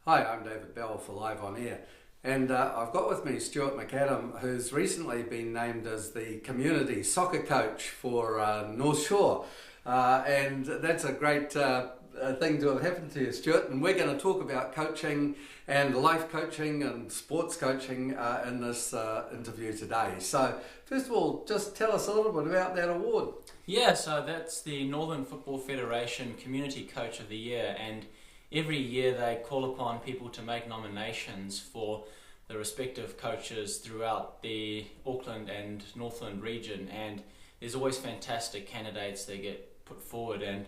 Hi, I'm David Bell for Live On Air, and I've got with me Stuart McAdam, who's recently been named as the community soccer coach for North Shore, and that's a great thing to have happened to you, Stuart, and we're going to talk about coaching and life coaching and sports coaching in this interview today. So first of all, just tell us a little bit about that award. Yeah, so that's the Northern Football Federation Community Coach of the Year, and every year they call upon people to make nominations for the respective coaches throughout the Auckland and Northland region, and there's always fantastic candidates that get put forward, and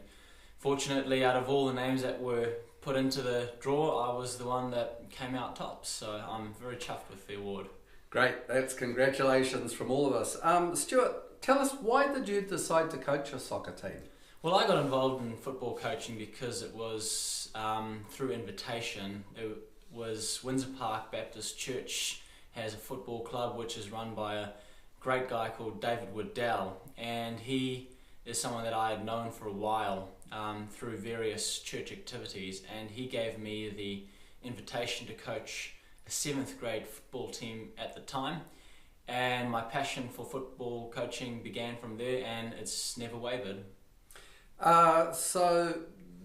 fortunately out of all the names that were put into the draw, I was the one that came out top, so I'm very chuffed with the award. Great, that's congratulations from all of us. Stuart, tell us, why did you decide to coach a soccer team? Well, I got involved in football coaching because it was through invitation. It was Windsor Park Baptist Church has a football club which is run by a great guy called David Woodell, and he is someone that I had known for a while through various church activities, and he gave me the invitation to coach a 7th grade football team at the time, and my passion for football coaching began from there, and it's never wavered. So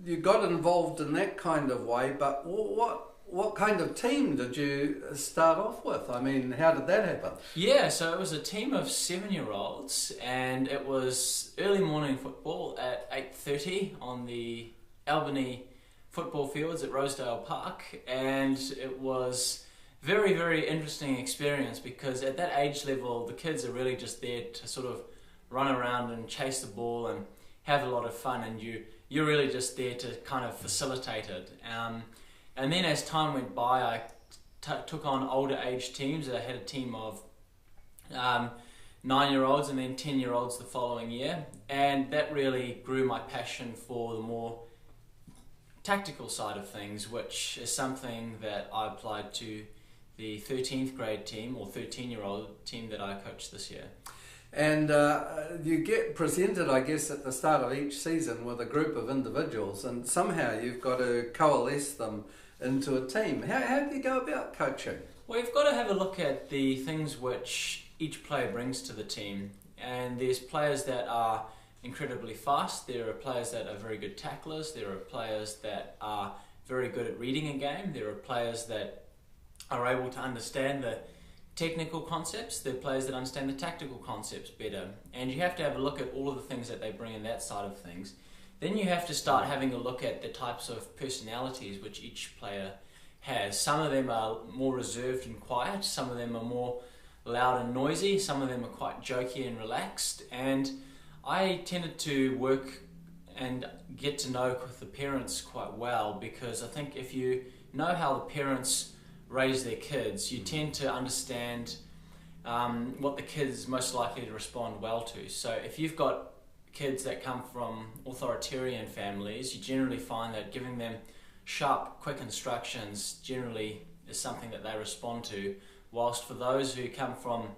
you got involved in that kind of way, but what kind of team did you start off with? I mean, how did that happen? Yeah, so it was a team of 7-year-olds, and it was early morning football at 8:30 on the Albany football fields at Rosedale Park, and it was very, very interesting experience because at that age level, the kids are really just there to sort of run around and chase the ball and have a lot of fun, and you're really just there to kind of facilitate it. And then as time went by, I took on older age teams. I had a team of 9-year-olds and then 10-year-olds the following year, and that really grew my passion for the more tactical side of things, which is something that I applied to the 13th grade team or 13-year-old team that I coached this year. And you get presented, I guess, at the start of each season with a group of individuals, and somehow you've got to coalesce them into a team. How do you go about coaching? Well, you've got to have a look at the things which each player brings to the team, and there's players that are incredibly fast, there are players that are very good tacklers, there are players that are very good at reading a game, there are players that are able to understand the technical concepts, they're players that understand the tactical concepts better, and you have to have a look at all of the things that they bring in that side of things. Then you have to start having a look at the types of personalities which each player has. Some of them are more reserved and quiet, some of them are more loud and noisy, some of them are quite jokey and relaxed, and I tended to work and get to know the parents quite well, because I think if you know how the parents raise their kids, you tend to understand what the kids most likely to respond well to. So if you've got kids that come from authoritarian families, you generally find that giving them sharp, quick instructions generally is something that they respond to, whilst for those who come from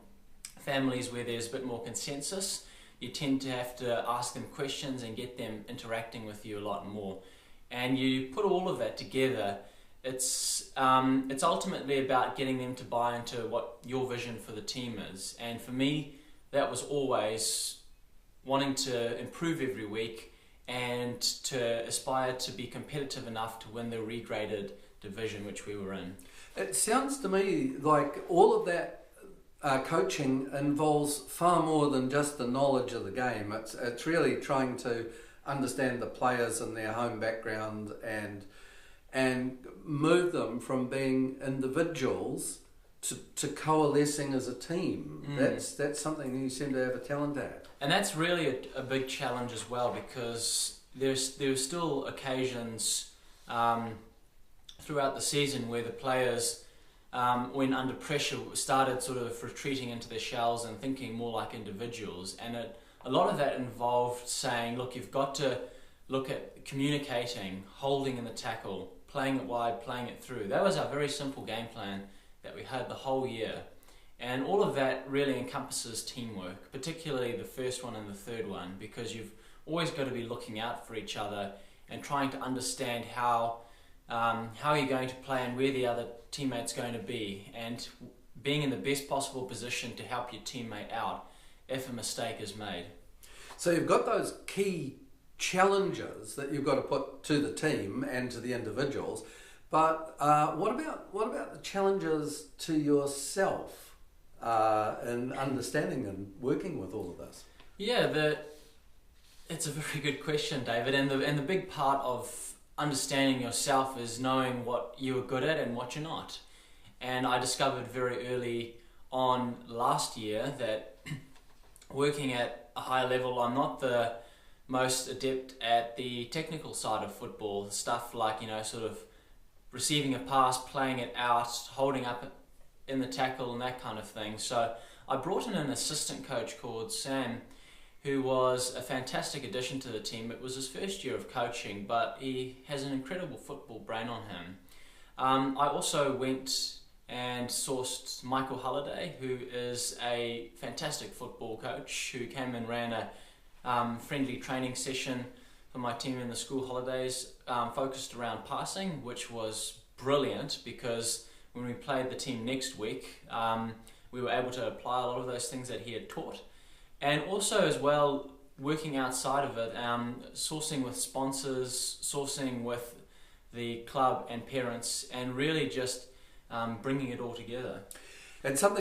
families where there's a bit more consensus, you tend to have to ask them questions and get them interacting with you a lot more. And you put all of that together, it's ultimately about getting them to buy into what your vision for the team is. And for me, that was always wanting to improve every week and to aspire to be competitive enough to win the regraded division which we were in. It sounds to me like all of that coaching involves far more than just the knowledge of the game. It's really trying to understand the players and their home background and move them from being individuals to coalescing as a team. That's something you seem to have a talent at. And that's really a big challenge as well, because there's still occasions throughout the season where the players, when under pressure, started sort of retreating into their shells and thinking more like individuals. And a lot of that involved saying, look, you've got to look at communicating, holding in the tackle, playing it wide, playing it through. That was our very simple game plan that we had the whole year. And all of that really encompasses teamwork, particularly the first one and the third one, because you've always got to be looking out for each other and trying to understand how how are you going to play and where the other teammate's going to be, and being in the best possible position to help your teammate out if a mistake is made. So you've got those key challenges that you've got to put to the team and to the individuals, but what about the challenges to yourself in understanding and working with all of this? Yeah, it's a very good question, David, and the big part of understanding yourself is knowing what you're good at and what you're not. And I discovered very early on last year that working at a high level, I'm not the most adept at the technical side of football, stuff like, sort of receiving a pass, playing it out, holding up in the tackle and that kind of thing. So I brought in an assistant coach called Sam, who was a fantastic addition to the team. It was his first year of coaching, but he has an incredible football brain on him. I also went and sourced Michael Halliday, who is a fantastic football coach, who came and ran a friendly training session for my team in the school holidays, focused around passing, which was brilliant because when we played the team next week, we were able to apply a lot of those things that he had taught. And also as well, working outside of it, sourcing with sponsors, sourcing with the club and parents, and really just bringing it all together. And something